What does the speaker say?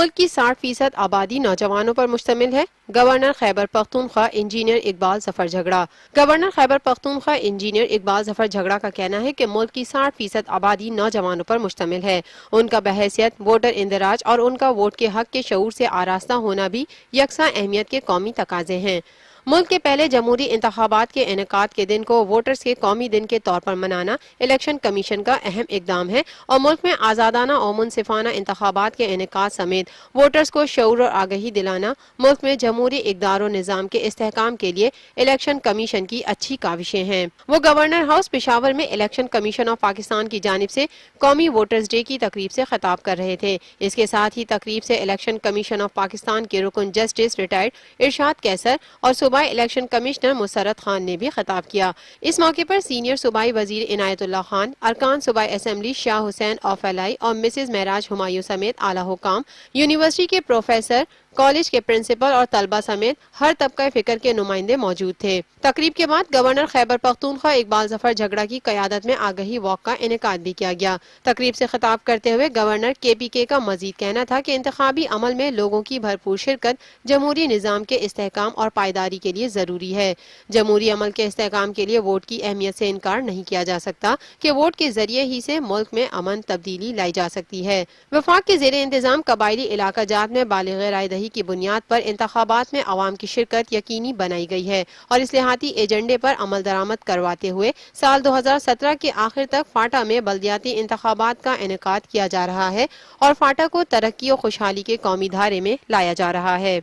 ملک کی 60% آبادی نوجوانوں پر مشتمل ہے۔ گورنر خیبر پختونخوا انجینئر اقبال ظفر جھگڑا۔ گورنر خیبر پختونخوا انجینئر اقبال ظفر جھگڑا کا کہنا ہے کہ ملک کی 60% آبادی نوجوانوں پر مشتمل ہے۔ ان کا بحیثیت ووٹر اندراج اور ان کا ووٹ کے حق کے شعور سے آراستہ ہونا بھی یکساں اہمیت کے قومی تقاضے ہیں۔ ملک کے پہلے جمہوری انتخابات کے انعقاد کے دن کو ووٹرز کے قومی دن کے طور پر منانا الیکشن کمیشن کا اہم اقدام ہے اور ملک میں آزادانہ اور منصفانہ انتخابات کے انعقاد سمیت ووٹرز کو شعور اور آگہی دلانا ملک میں جمہوری اقدار و نظام کے استحکام کے لیے الیکشن کمیشن کی اچھی کاوشیں ہیں۔ وہ گورنر ہاؤس پشاور میں الیکشن کمیشن آف پاکستان کی جانب سے قومی ووٹرز ڈے کی تقریب سے خطاب کر رہے تھے۔ اس کے ساتھ ہی تقریب سے الیکشن کمیشن آف پاکستان کے رکن جسٹس ریٹائرڈ ارشاد کیسر اور صوبائی الیکشن کمشنر مسرت خان نے بھی خطاب کیا۔ اس موقع پر سینئر صوبائی وزیر عنایت اللہ خان، ارکان صوبائی اسمبلی شاہ حسین اوفیلائی اور مسز معراج ہمایوں سمیت اعلیٰ حکام، یونیورسٹی کے پروفیسر، کالج کے پرنسپل اور طلبہ سمیت ہر طبقہ فکر کے نمائندے موجود تھے۔ تقریب کے بعد گورنر خیبر پختونخوا اقبال ظفر جھگڑا کی قیادت میں آگہی واک کا انعقاد بھی کیا گیا۔ تقریب سے خطاب کرتے ہوئے گورنر KPK کا مزید کہنا تھا کہ انتخابی عمل میں لوگوں کی بھرپور شرکت جمہوری نظام کے استحکام اور پائیداری کے لیے ضروری ہے۔ جمہوری عمل کے استحکام کے لیے ووٹ کی اہمیت سے انکار نہیں کیا جا سکتا کہ ووٹ کے ذریعے ہی سے ملک میں امن تبدیلی لائی جا سکتی ہے۔ وفاق کے زیر انتظام قبائلی علاقہ جات میں بالغ رائے دہی کی بنیاد پر انتخابات میں عوام کی شرکت یقینی بنائی گئی ہے اور اصلاحاتی ایجنڈے پر عمل درآمد کرواتے ہوئے سال 2017 کے آخر تک فاٹا میں بلدیاتی انتخابات کا انعقاد کیا جا رہا ہے اور فاٹا کو ترقی و خوشحالی کے قومی دھارے میں لایا جا رہا ہے۔